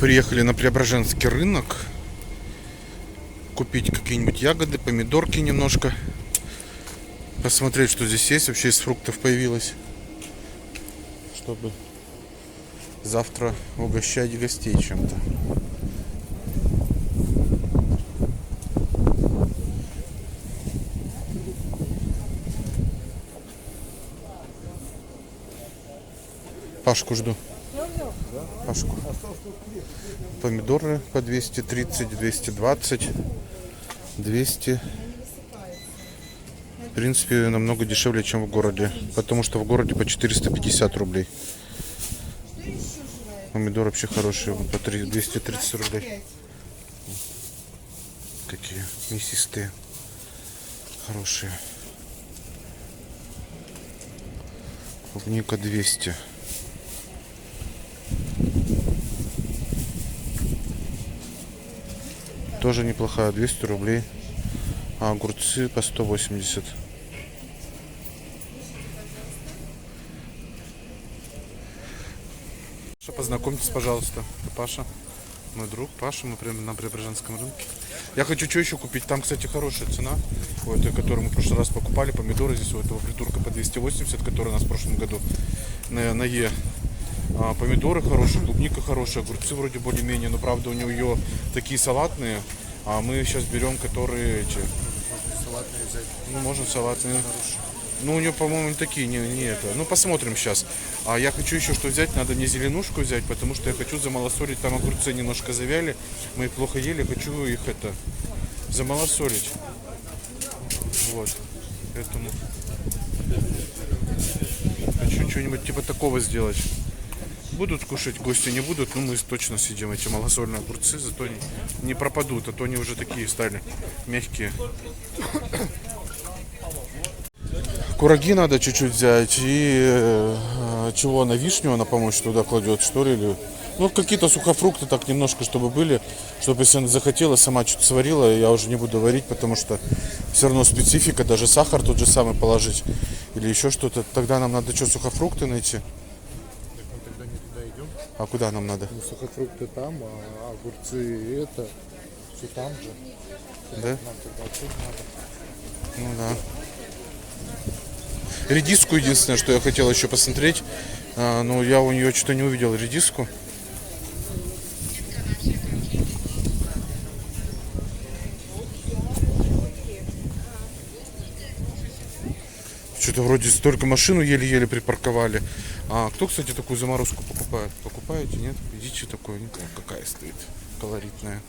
Приехали на Преображенский рынок купить какие-нибудь ягоды, помидорки немножко, посмотреть, что здесь есть, вообще из фруктов появилось, чтобы завтра угощать гостей чем-то. Пашку жду. Пашку. Помидоры по 230, 220, 200. В принципе, намного дешевле, чем в городе. Потому что в городе по 450 рублей. Помидоры вообще хорошие. По 230 рублей. Какие мясистые. Хорошие. Клубника 200. Тоже неплохая, 200 рублей. А огурцы по 180. Познакомьтесь, пожалуйста. Это Паша, мой друг Паша, мы прямо на Преображенском рынке. Я хочу что еще купить. Там, кстати, хорошая цена. Вот, которую мы в прошлый раз покупали. Помидоры здесь у этого придурка по 280, который у нас в прошлом году на Е. Помидоры хорошие, клубника хорошая, огурцы вроде более-менее, но правда у нее такие салатные, а мы сейчас берем, которые эти. Салатные взять. Ну, можно салатные. Ну, у нее, по-моему, не такие, не это. Ну, посмотрим сейчас. А я хочу еще что взять, надо мне зеленушку взять, потому что я хочу замалосолить. Там огурцы немножко завяли, мы их плохо ели, хочу их это замалосолить. Вот, поэтому хочу что-нибудь типа такого сделать. Будут кушать гости, не будут, но мы точно съедим эти малосольные огурцы, зато не пропадут, а то они уже такие стали мягкие. Кураги надо чуть-чуть взять и чего на вишню она, по-моему, туда кладет, что ли, или... Ну, какие-то сухофрукты так немножко, чтобы были, чтобы если она захотела, сама что-то сварила, я уже не буду варить, потому что все равно специфика, даже сахар тот же самый положить или еще что-то. Тогда нам надо что, сухофрукты найти? А куда нам надо? Ну, сухофрукты там, а огурцы это все там же. Да? Нам тогда отсюда надо. Ну да. Редиску единственное, что я хотел еще посмотреть, но я у нее что-то не увидел редиску. Что-то вроде столько машину еле-еле припарковали. А кто, кстати, такую заморозку покупает? Покупаете, нет? Идите такой, какая стоит, колоритная.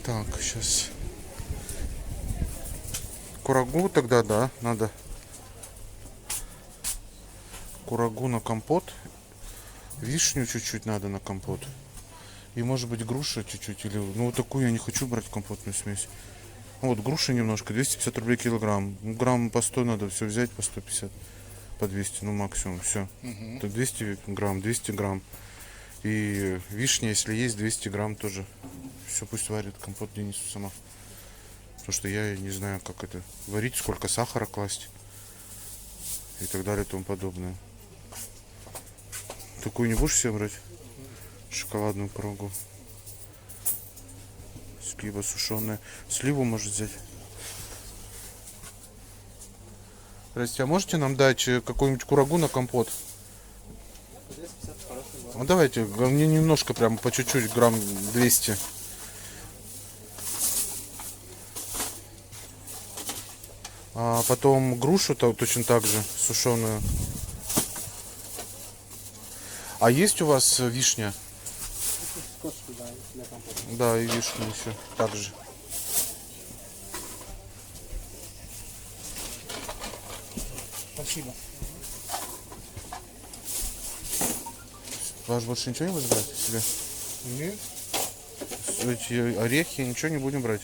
Так, сейчас. Курагу тогда, да, надо. Курагу на компот. Вишню чуть-чуть надо на компот. И может быть груша чуть-чуть. Или, ну вот такую я не хочу брать компотную смесь. Вот груши немножко, 250 рублей килограмм. Грамм по 100 надо все взять, по 150, по 200, ну максимум, все. Угу. 200 грамм, 200 грамм. И вишня, если есть, 200 грамм тоже. Все, пусть варит компот Денису сама. Потому что я не знаю, как это варить, сколько сахара класть. И так далее, и тому подобное. Такую не будешь себе брать? Шоколадную кругу. Слива сушеная. Сливу может взять. Здрасте, а можете нам дать какую-нибудь курагу на компот? Ну давайте, мне немножко, прям по чуть-чуть, грамм 200. А потом грушу точно так же, сушеную. А есть у вас вишня? Да, и вишню еще также. Спасибо. Ваш больше ничего не будете брать себе? Нет. Эти орехи, ничего не будем брать.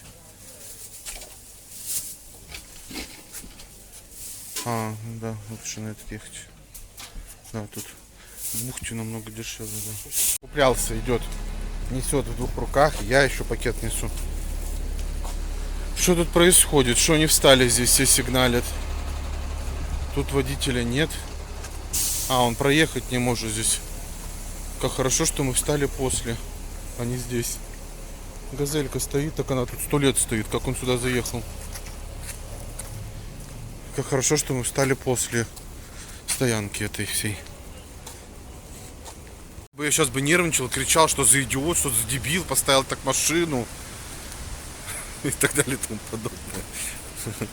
А, да, лучше на этот ехать. Да, тут бухте намного дешевле, да. Куплялся, идет. Несет в двух руках, я еще пакет несу. Что тут происходит? Что они встали здесь, все сигналят? Тут водителя нет. А, он проехать не может здесь. Как хорошо, что мы встали после, а не здесь. Газелька стоит, так она тут 100 лет стоит, как он сюда заехал. Как хорошо, что мы встали после стоянки этой всей. Я сейчас бы нервничал, кричал, что за идиот, что за дебил, поставил так машину. И так далее и тому подобное.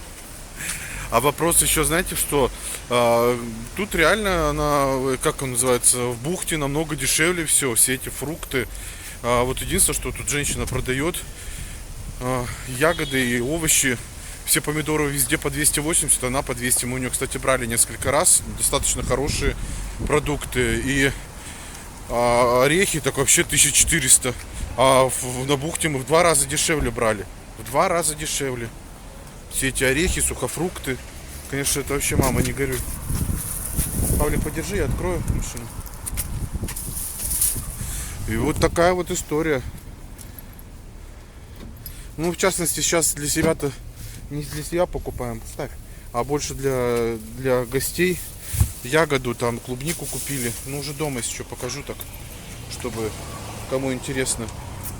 А вопрос еще, знаете, что тут реально она, как он называется, в бухте намного дешевле все эти фрукты. Вот единственное, что тут женщина продает ягоды и овощи. Все помидоры везде по 280, она по 200. Мы у нее, кстати, брали несколько раз. Достаточно хорошие продукты. И орехи так вообще 1400. А на бухте мы в 2 раза дешевле брали. В 2 раза дешевле. Все эти орехи, сухофрукты. Конечно, это вообще, мама, не горюй. Павлик, подержи, я открою машину. И вот такая вот история. Ну, в частности, сейчас для себя-то не для себя покупаем, ставь, а больше для гостей. Ягоду, там, клубнику купили. Ну, уже дома, если что, покажу так, чтобы кому интересно.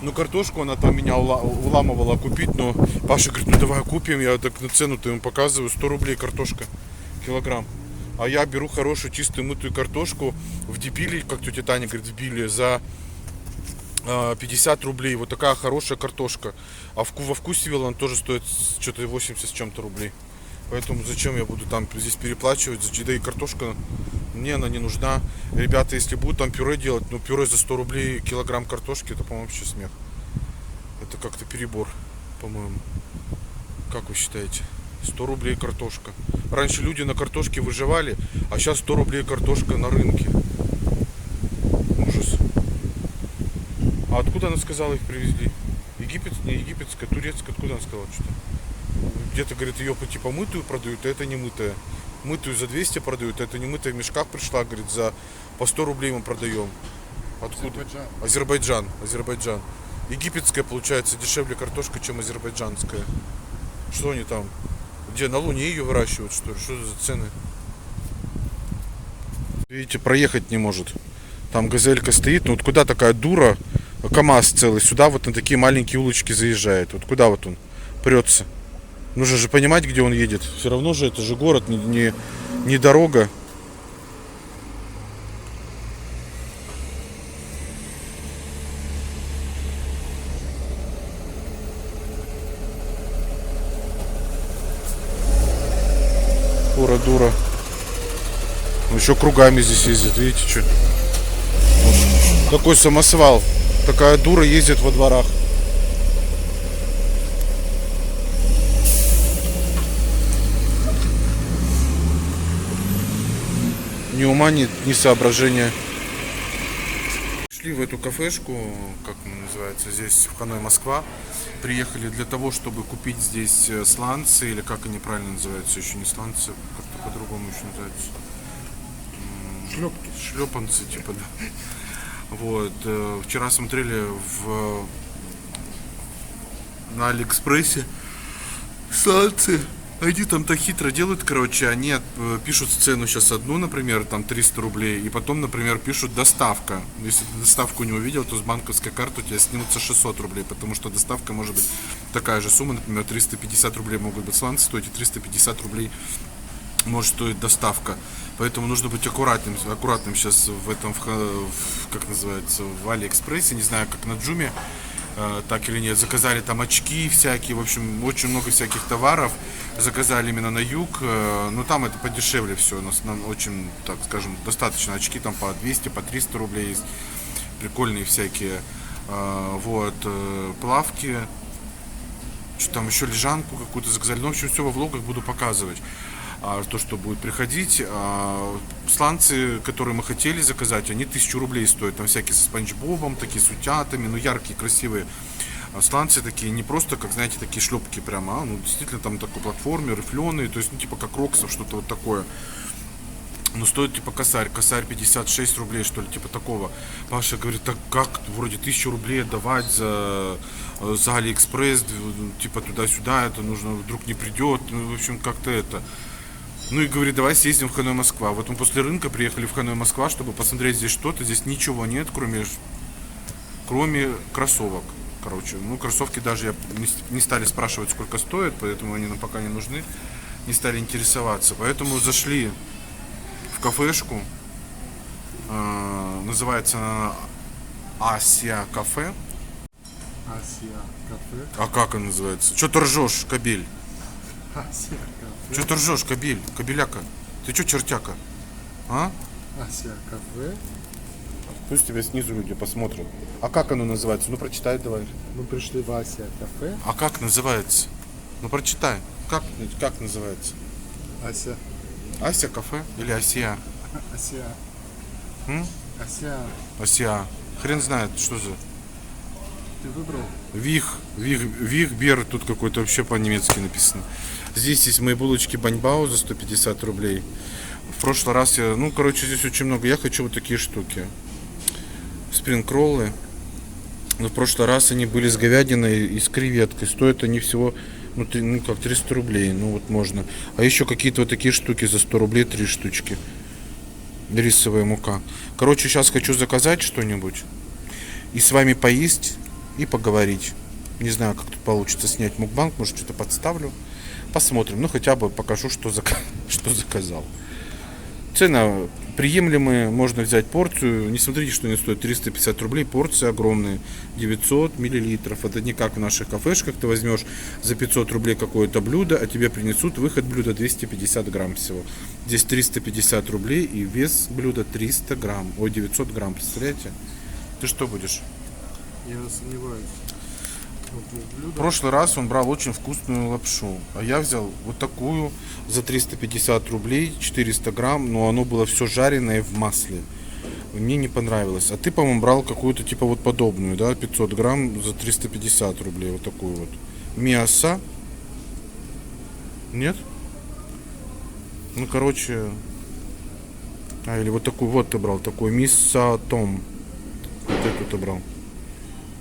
Ну, картошку она там меня уламывала купить, но Паша говорит, ну давай купим. Я так на цену-то ему показываю, 100 рублей картошка, килограмм. А я беру хорошую чистую мытую картошку в Дебиле, как тетя Таня говорит, в Биле, за 50 рублей. Вот такая хорошая картошка. А во Вкусвилл она тоже стоит что-то 80 с чем-то рублей. Поэтому зачем я буду там здесь переплачивать? Да и картошка мне она не нужна. Ребята, если будут там пюре делать, ну пюре за 100 рублей килограмм картошки, это, по-моему, вообще смех. Это как-то перебор, по-моему. Как вы считаете? 100 рублей картошка. Раньше люди на картошке выживали, а сейчас 100 рублей картошка на рынке. Ужас. А откуда она сказала, их привезли? Не египетская, турецкая, откуда она сказала что-то? Где-то, говорит, ее типа мытую продают, а это не мытая. Мытую за 200 продают, а это не мытая в мешках пришла, говорит, по 100 рублей мы продаем. Откуда? Азербайджан. Египетская, получается, дешевле картошка, чем азербайджанская. Что они там? Где, на Луне ее выращивают, что ли? Что за цены? Видите, проехать не может. Там газелька стоит, ну вот куда такая дура, КамАЗ целый, сюда вот на такие маленькие улочки заезжает. Вот куда вот он прется? Нужно же понимать, где он едет. Все равно же это же город, не дорога. Дура. Он еще кругами здесь ездит, видите, что? Вот такой самосвал. Такая дура ездит во дворах. Ни ума, ни соображения. Шли в эту кафешку, как она называется, здесь в Ханой, Москва. Приехали для того, чтобы купить здесь сланцы, или как они правильно называются, еще не сланцы, как-то по-другому еще называются. Шлепанцы, типа, да. Вот. Вчера смотрели на Алиэкспрессе сланцы. Они там так хитро делают, короче, они пишут цену сейчас одну, например, там 300 рублей, и потом, например, пишут доставка. Если ты доставку не увидел, то с банковской карты у тебя снимутся 600 рублей, потому что доставка может быть такая же сумма, например, 350 рублей могут быть сланцы стоить, и 350 рублей может стоить доставка. Поэтому нужно быть аккуратным сейчас в этом, как называется, в Алиэкспрессе, не знаю, как на Джуме, так или нет. Заказали там очки всякие, в общем, очень много всяких товаров. Заказали именно на юг, но там это подешевле все. У нас очень, так скажем, достаточно очки, там по 200, по 300 рублей есть. Прикольные всякие. Вот, плавки. Что там еще, лежанку какую-то заказали. Ну, в общем, все во влогах буду показывать. То, что будет приходить. Сланцы, которые мы хотели заказать, они 1000 рублей стоят. Там всякие со Спанч Бобом, такие с утятами, ну яркие, красивые. Сланцы такие, не просто, как, знаете, такие шлепки прямо, ну действительно там такой платформер, рифленый, то есть, ну типа как Роксов, что-то вот такое. Ну стоит типа косарь 56 рублей, что ли, типа такого. Паша говорит, так как, вроде 1000 рублей отдавать за Алиэкспресс, типа туда-сюда, это нужно, вдруг не придет, ну в общем как-то это. Ну и говорит, давай съездим в Ханой Москва. Вот мы после рынка приехали в Ханой Москва, чтобы посмотреть здесь что-то. Здесь ничего нет, кроме кроссовок. Короче, ну кроссовки даже я не стали спрашивать, сколько стоят, поэтому они нам пока не нужны. Не стали интересоваться. Поэтому зашли в кафешку. Называется она Ася кафе. Асия кафе. А как она называется? Че ты ржешь, кобель? Асия кафе. Че ты ржешь, кобель? Кобеляка? Ты че, чертяка? А? Асия кафе. Пусть тебя снизу люди посмотрят. А как оно называется? Ну прочитай давай. Мы пришли в Асия кафе. А как называется? Ну прочитай. Как называется? Ася. Ася кафе или Асия? Асия. М? Асия. Асия. Хрен знает, что за... Ты выбрал? Вих, Бер, тут какой-то вообще по-немецки написано. Здесь есть мои булочки Баньбао за 150 рублей. В прошлый раз я, ну, короче, здесь очень много. Я хочу вот такие штуки. Спринг-роллы. Но в прошлый раз они были с говядиной и с креветкой. Стоят они всего, ну, как 300 рублей. Ну, вот можно. А еще какие-то вот такие штуки за 100 рублей, 3 штучки. Рисовая мука. Короче, сейчас хочу заказать что-нибудь. И с вами поесть и поговорить. Не знаю, как тут получится снять мукбанг. Может, что-то подставлю. Посмотрим. Ну, хотя бы покажу, что заказал. Цена приемлемая. Можно взять порцию. Не смотрите, что они стоят 350 рублей. Порция огромная. 900 миллилитров. Это не как в наших кафешках. Ты возьмешь за 500 рублей какое-то блюдо, а тебе принесут выход блюда 250 грамм всего. Здесь 350 рублей и вес блюда 300 грамм. Ой, 900 грамм. Представляете? Ты что будешь? Я сомневаюсь. В прошлый раз он брал очень вкусную лапшу, а я взял вот такую за 350 рублей, 400 грамм, но оно было все жареное в масле. Мне не понравилось. А ты, по-моему, брал какую-то типа вот подобную, да, 500 грамм за 350 рублей, вот такую вот. Мясо? Нет? Ну, короче... А, или вот такую вот ты брал, такой мисса том. Вот эту ты брал.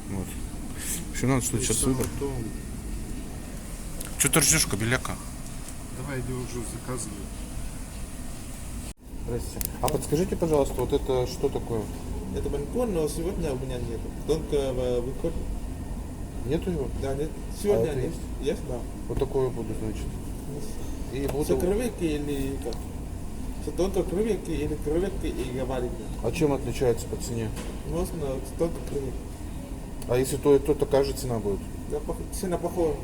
Вот. Еще надо что-то сейчас выбрать. Что ты ржешь, кобеляка? Давай идем уже заказывай. Здрасте. А подскажите, пожалуйста, вот это что такое? Это балкон, но сегодня у меня нет. Только выход. Нету его? Да, нет. Сегодня это нет. Есть, да. Вот такое буду, значит. И С буду... креветки или как? Только креветки или креветки и говядина. А чем отличается по цене? Можно только креветки. А если то и то, такая же цена будет? Да, цена похожа.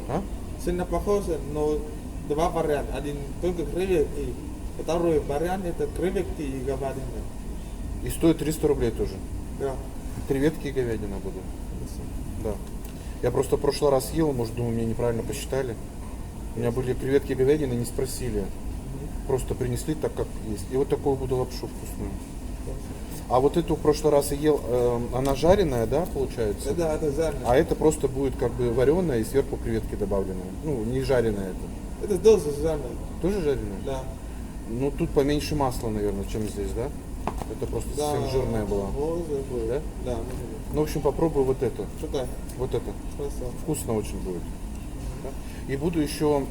А? Цена похожа, но два варианта. Один только креветки. Второй вариант это креветки и говядина. И стоит 300 рублей тоже? Да. Креветки и говядина буду. Да. Я просто в прошлый раз ел, может, думаю, меня неправильно посчитали. У меня были креветки и говядина, не спросили. Просто принесли так, как есть. И вот такую буду лапшу вкусную. А вот эту в прошлый раз я ел, она жареная, да, получается? Да, это жареное. А это просто будет как бы вареная и сверху креветки добавленные. Ну, не жареная это. Это тоже жареное. Тоже жареная? Да. Ну, тут поменьше масла, наверное, чем здесь, да? Это просто совсем жирная была. Может быть. Да? Да, может быть. Ну, в общем, попробую вот это. Что-то. Вот это. Хорошо. Вкусно очень будет. Да? И буду еще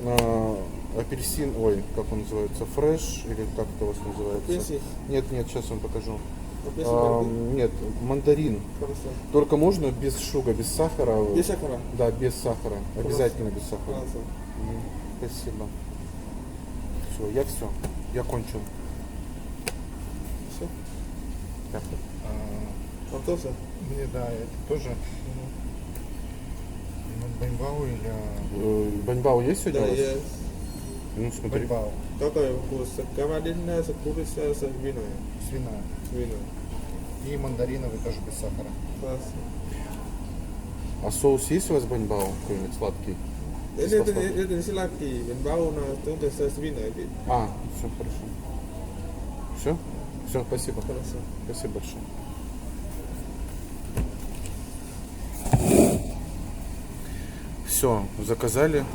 апельсин, ой, как он называется, фреш, или как это у вас называется? Апельсин. Нет, сейчас вам покажу. Апельсин. Нет, мандарин. Хорошо. Только можно без шуга, без сахара? Без сахара. Да, без сахара. Обязательно без сахара. Хорошо. Спасибо. Все, я все. Я кончил. Все. Так. Он тоже? Мне, да, это тоже. Баньбао или Баньбао есть сегодня Да, у вас? есть. Ну, смотри. баньбао? Какой вкус? Говядина, с курицей, с виной. Свиная. С виной. И мандариновый тоже без сахара. Хорошо. А соус есть у вас баньбао какой-нибудь сладкий? Это не сладкий, бенбау на только с виной. А, все хорошо. Все? Все, спасибо. Хорошо. Спасибо большое. Все, заказали.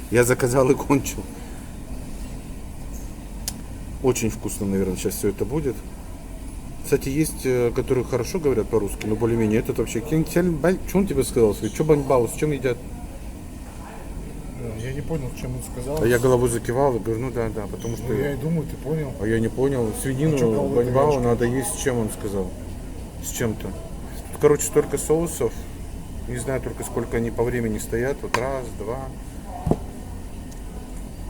Я заказал и кончил. Очень вкусно, наверное, сейчас все это будет. Кстати, есть, которые хорошо говорят по-русски, но более-менее этот вообще. Что он тебе сказал? Что баньбао, с чем едят? Я не понял, чем он сказал. А я головой закивал и говорю, ну да, потому что... Ну, я и думаю, ты понял. А я не понял. Свинину, А чё головой баньбао киваешь? надо есть с чем, он сказал. С чем-то. Тут, короче, столько соусов. Не знаю только сколько они по времени стоят. Вот раз, два,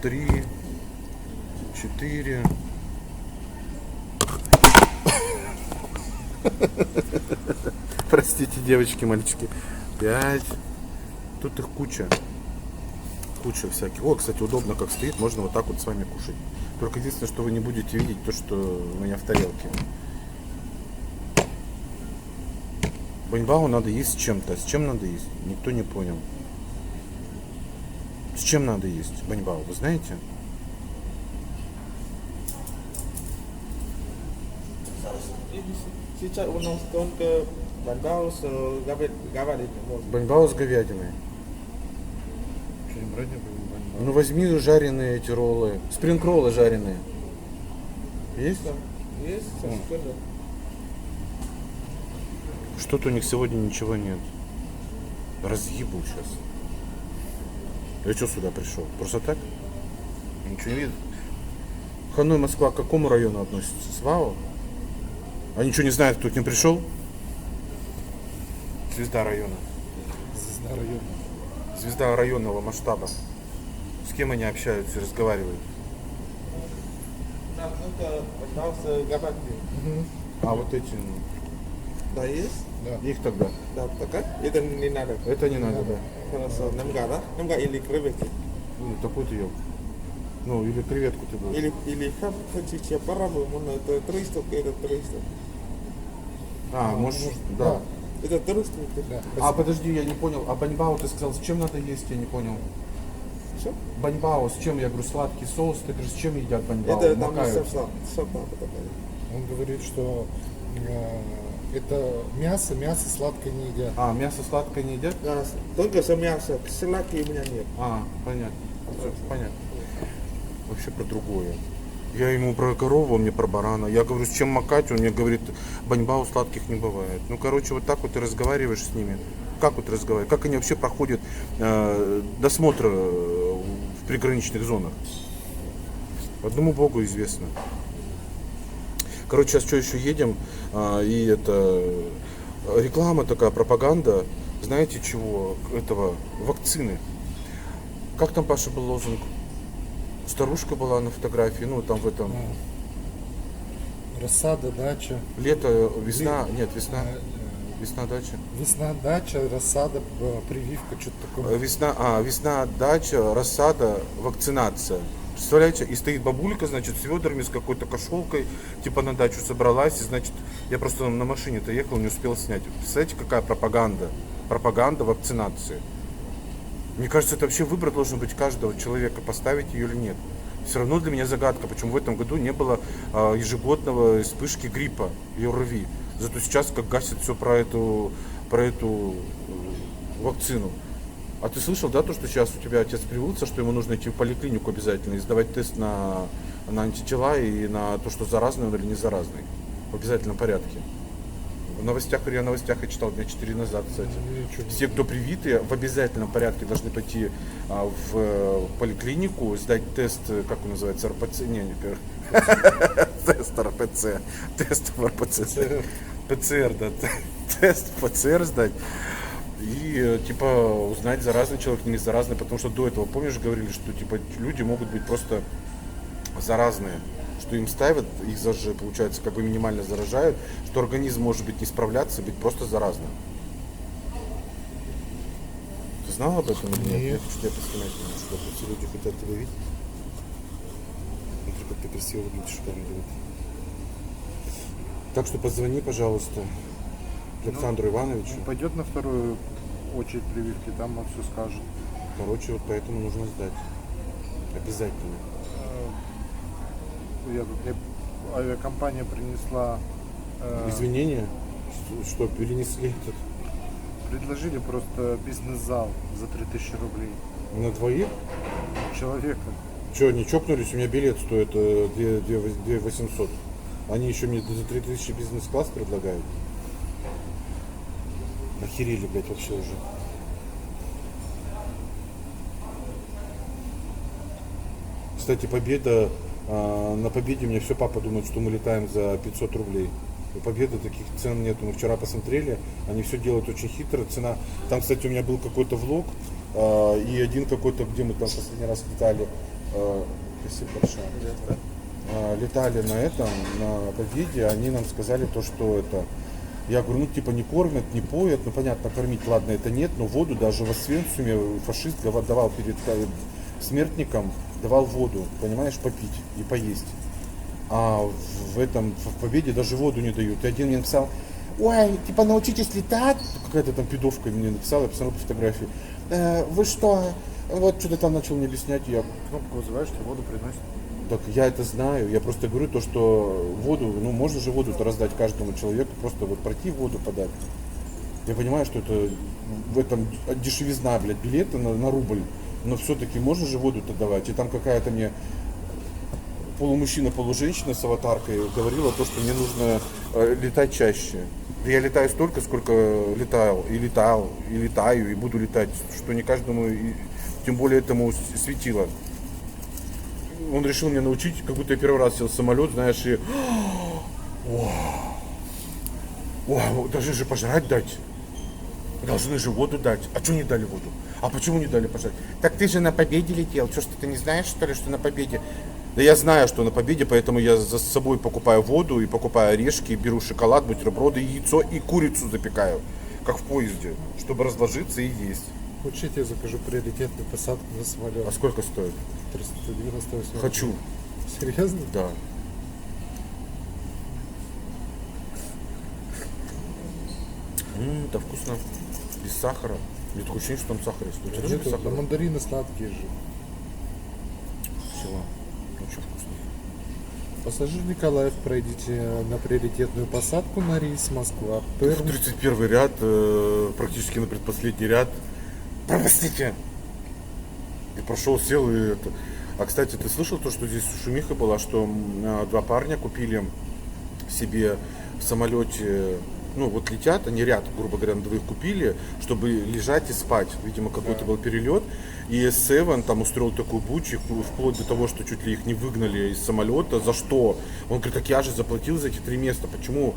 3, 4. Простите, девочки, мальчики. 5. Тут их куча. Куча всяких. О, кстати, удобно как стоит. Можно вот так вот с вами кушать. Только единственное, что вы не будете видеть то, что у меня в тарелке. Баньбао надо есть с чем-то. С чем надо есть? Никто не понял. С чем надо есть баньбао, вы знаете? Сейчас у нас только банбао с говядиной. Баньбао с говядиной. Что, не брать не будем? Ну возьми жареные эти роллы. Спринг-роллы жареные. Есть? Есть, совершенно. Что-то у них сегодня ничего нет. Разъебу сейчас. Я что сюда пришел? Просто так? Ничего не видно. Ханой, Москва к какому району относится? СВАО? А ничего не знают, кто к ним пришел? Звезда района. Звезда района. Звезда районного масштаба. С кем они общаются и разговаривают? У нас только банбао с говядиной. А вот эти, Да, есть? их тогда. Да, так? Это не надо. Это не надо, да. Хорошо, намга, да? Намга или креветки. Ну, такой ты ел. Ну, или креветку ты будешь. Или как хотите, по-разному, это 300, это 300. А, может, да. Это 300. Да. А подожди, я не понял. А баньбао ты сказал, с чем надо есть, я не понял. Что? Баньбао, с чем? Я говорю, сладкий соус. Ты говоришь, с чем едят баньбао? Это там Макают. есть сорта. Он говорит, что это мясо сладкое не едят. А, мясо сладкое не едят? Да, только с мясо, сладкие у меня нет. А, понятно. Всё, понятно. Вообще про другое. Я ему про корову, он мне про барана. Я говорю, с чем макать? Он мне говорит, баньбао сладких не бывает. Ну, короче, вот так вот ты разговариваешь с ними. Как вот разговаривать? Как они вообще проходят досмотр в приграничных зонах? Одному Богу известно. Короче, сейчас что еще едем, и это реклама такая, пропаганда, знаете чего, этого, вакцины. Как там, Паша, был лозунг? Старушка была на фотографии, ну там в этом, Рассада, дача. лето, весна, нет, весна, дача. Весна, дача, рассада, прививка, что-то такое. Весна, дача, рассада, вакцинация. Представляете, и стоит бабулька, значит, с ведрами, с какой-то кошелкой, типа на дачу собралась, и, значит, я просто на машине-то ехал, не успел снять. Представляете, какая пропаганда? Пропаганда вакцинации. Мне кажется, это вообще выбор должен быть каждого человека, поставить ее или нет. Все равно для меня загадка, почему в этом году не было ежегодного вспышки гриппа и ОРВИ. Зато сейчас как гасит все про эту вакцину. А ты слышал, да, то, что сейчас у тебя отец привился, что ему нужно идти в поликлинику обязательно и сдавать тест на антитела и на то, что заразный он или не заразный. В обязательном порядке. В новостях, я читал дня 4 назад, кстати. Все, кто привиты, в обязательном порядке должны пойти в поликлинику, сдать тест, как он называется, РПЦ, тест РПЦ, тест РПЦ, ПЦР, да, тест ПЦР сдать. И типа узнать, заразный человек или не заразный, потому что до этого, помнишь, говорили, что типа люди могут быть просто заразные, что им ставят, их же, получается, как бы минимально заражают, что организм может быть не справляться, быть просто заразным. Ты знал об этом или нет? Нет. Я хочу тебя поснимать немножко, все люди хотят тебя видеть. Смотри, как ты красиво выглядишь в камере. Так что позвони, пожалуйста, Александру Ивановичу. Пойдет на вторую очередь прививки, там он все скажет. Короче, вот поэтому нужно сдать. Обязательно. Авиакомпания принесла, Извинения, что перенесли этот предложили просто бизнес-зал за 3000 рублей на двоих. человека. Че, не чокнулись? У меня билет стоит 2 800. Они еще мне за 3000 бизнес-класс предлагают. Охерели, блядь, вообще уже. кстати, Победа, на Победе у меня все папа думает, что мы летаем за 500 рублей. У Победы таких цен нету. Мы вчера посмотрели, они все делают очень хитро. Цена, там, кстати, у меня был какой-то влог, и один какой-то, где мы там последний раз летали, спасибо большое. Летали на этом, на Победе, они нам сказали то, что это, я говорю, ну типа не кормят, не поят, ну понятно, кормить, ладно, это нет, но воду даже в Освенциуме фашист давал перед смертникам, давал воду, понимаешь, попить и поесть. А в Победе даже воду не дают. И один мне написал, ой, типа научитесь летать, какая-то там пидовка мне написала, я посмотрел по фотографии. Вы что, вот что-то там начал мне объяснять, я Кнопку вызываешь, что воду приносит. так я это знаю, я просто говорю то, что воду, ну можно же воду-то раздать каждому человеку, просто вот пройти воду подать. Я понимаю, что это в этом дешевизна, блядь, билеты на рубль, но все-таки можно же воду-то давать. И там какая-то мне полумужчина, полуженщина с аватаркой говорила то, что мне нужно летать чаще. Я летаю столько, сколько летал, и летаю, и буду летать, что не каждому, и тем более этому светило. Он решил меня научить, как будто я первый раз сел в самолет, знаешь, и вау, должны же пожрать дать. Должны же воду дать. А что не дали воду? А почему не дали пожрать? Так ты же на Победе летел. Что ты не знаешь, что ли, что на Победе? Да я знаю, что на Победе, поэтому я за собой покупаю воду и покупаю орешки, беру шоколад, бутерброды, яйцо и курицу запекаю, как в поезде, чтобы разложиться и есть. Хочешь, я тебе закажу приоритетную посадку на самолет? А сколько стоит? 398. Хочу. Серьезно? Да. Это вкусно. Без сахара. Мне такое ощущение, что там сахар есть. У тебя тоже без Нету, да сахара? мандарины сладкие же. Все. Очень вкусно. Пассажир Николаев, пройдите на приоритетную посадку на рейс Москва-Пермь. 31 ряд, практически на предпоследний ряд. Простите. И прошел, сел и это. А кстати, ты слышал то, что здесь шумиха была, что два парня купили себе в самолете, ну вот летят, они ряд, грубо говоря, на двоих купили, чтобы лежать и спать. Видимо, какой-то был перелет. И S7 там устроил такую бучу, вплоть до того, что чуть ли их не выгнали из самолета. За что? Он говорит, так я же заплатил за эти 3 места, почему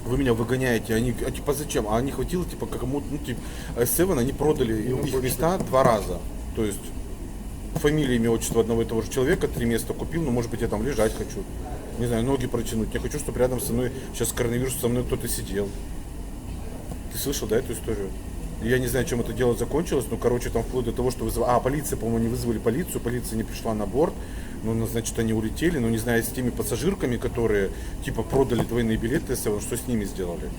вы меня выгоняете? Они, а типа зачем? А не хватило, типа, кому-то, ну типа, S7 они продали их места 2 раза. То есть фамилия, имя, отчество одного и того же человека, 3 места купил, но может быть я там лежать хочу. Не знаю, ноги протянуть. Я хочу, чтобы рядом со мной, сейчас коронавирус, со мной кто-то сидел. Ты слышал, да, эту историю? Я не знаю, чем это дело закончилось, но, короче, там вплоть до того, что вызвали... полиция, по-моему, не вызвали полицию, полиция не пришла на борт, ну, значит, они улетели, но не знаю, с теми пассажирками, которые, типа, продали двойные билеты, что с ними сделали.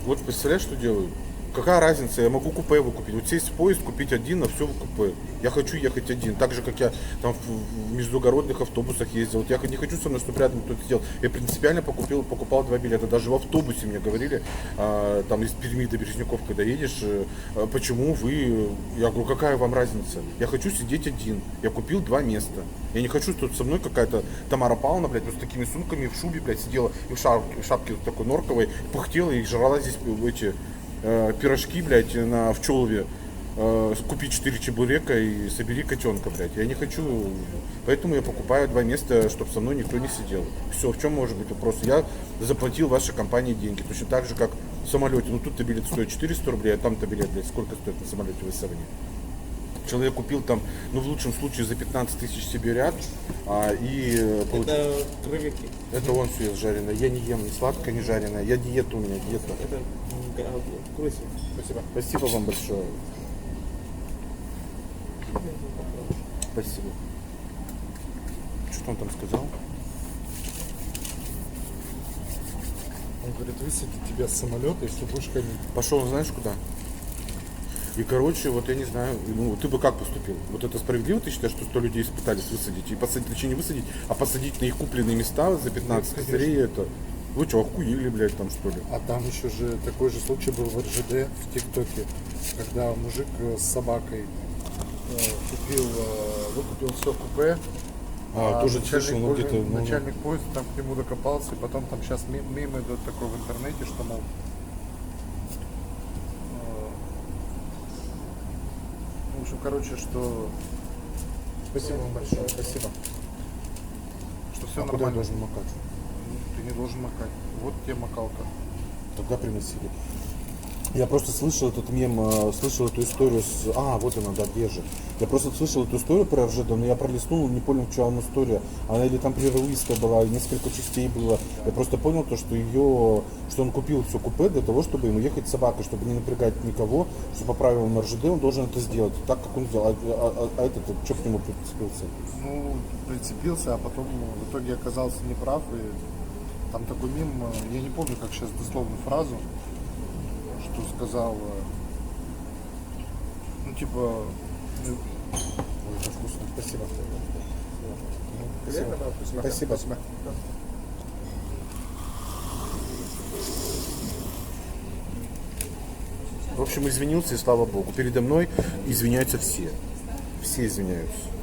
Вот, представляешь, что делают? Какая разница, я могу купе выкупить, вот сесть в поезд, купить один, на все в купе. Я хочу ехать один, так же, как я там в междугородных автобусах ездил. Вот я не хочу со мной, чтобы рядом кто-то сидел. Я принципиально покупал 2 билета, даже в автобусе мне говорили, там из Перми до Березняков, когда едешь, почему вы, я говорю, какая вам разница? Я хочу сидеть один, я купил 2 места. Я не хочу, чтобы со мной какая-то Тамара Павловна, блядь, вот с такими сумками в шубе, блядь, сидела, и в шапке вот такой норковой, пыхтела и жрала здесь эти... пирожки, блядь, в Чолове, купи 4 чебурека и собери котенка, блядь. Я не хочу, поэтому я покупаю 2 места, чтобы со мной никто не сидел. Все, в чем может быть вопрос? Я заплатил вашей компании деньги, точно так же, как в самолете. Ну тут-то билет стоит 400 рублей, а там-то билет, блядь, сколько стоит на самолете в S7? Человек купил там, ну в лучшем случае за 15 тысяч себе ряд, Это креветки. это он все ест жареное. Я не ем ни сладкое, ни жареное. Я диета, у меня диета. Это курица. Спасибо. Спасибо вам большое. Спасибо. Что он там сказал? Он говорит, высадить тебя с самолета, если будешь ходить. Пошел, знаешь куда? И, короче, вот я не знаю, ну, ты бы как поступил? Вот это справедливо, ты считаешь, что 100 людей испытались высадить? И посадить, точнее не высадить, а посадить на их купленные места за 15 косарей это... Вы что, охуели, блядь, там что ли? А там еще же такой же случай был в РЖД в ТикТоке, когда мужик с собакой выкупил все купе. Тоже слышал, но где-то... Начальник поезда там к нему докопался, и потом там сейчас мем идет такой в интернете, что, мол, в общем, короче, что Спасибо вам большое. Спасибо. Что все А куда я нормально. должен макать? Ты не должен макать. Вот тебе макалка. Тогда приносили. Я просто слышал этот мем, слышал эту историю с... А, вот она, да, где же. Я просто слышал эту историю про Ржд, но я пролистнул, не понял, что она история. Она или там прерывистая была, и несколько частей было. Я просто понял то, что что он купил все купе для того, чтобы ему ехать с собакой, чтобы не напрягать никого, что по правилам Ржд он должен это сделать. Так, как он сделал. А этот, что к нему прицепился? Ну, прицепился, а потом в итоге оказался неправ. И там такой мем, я не помню, как сейчас дословную фразу, что сказал, ну типа, Ой, это вкусно. Спасибо. Приятно, да? Спасибо. Спасибо. В общем, извинился, и слава богу. Передо мной извиняются все. Все извиняются.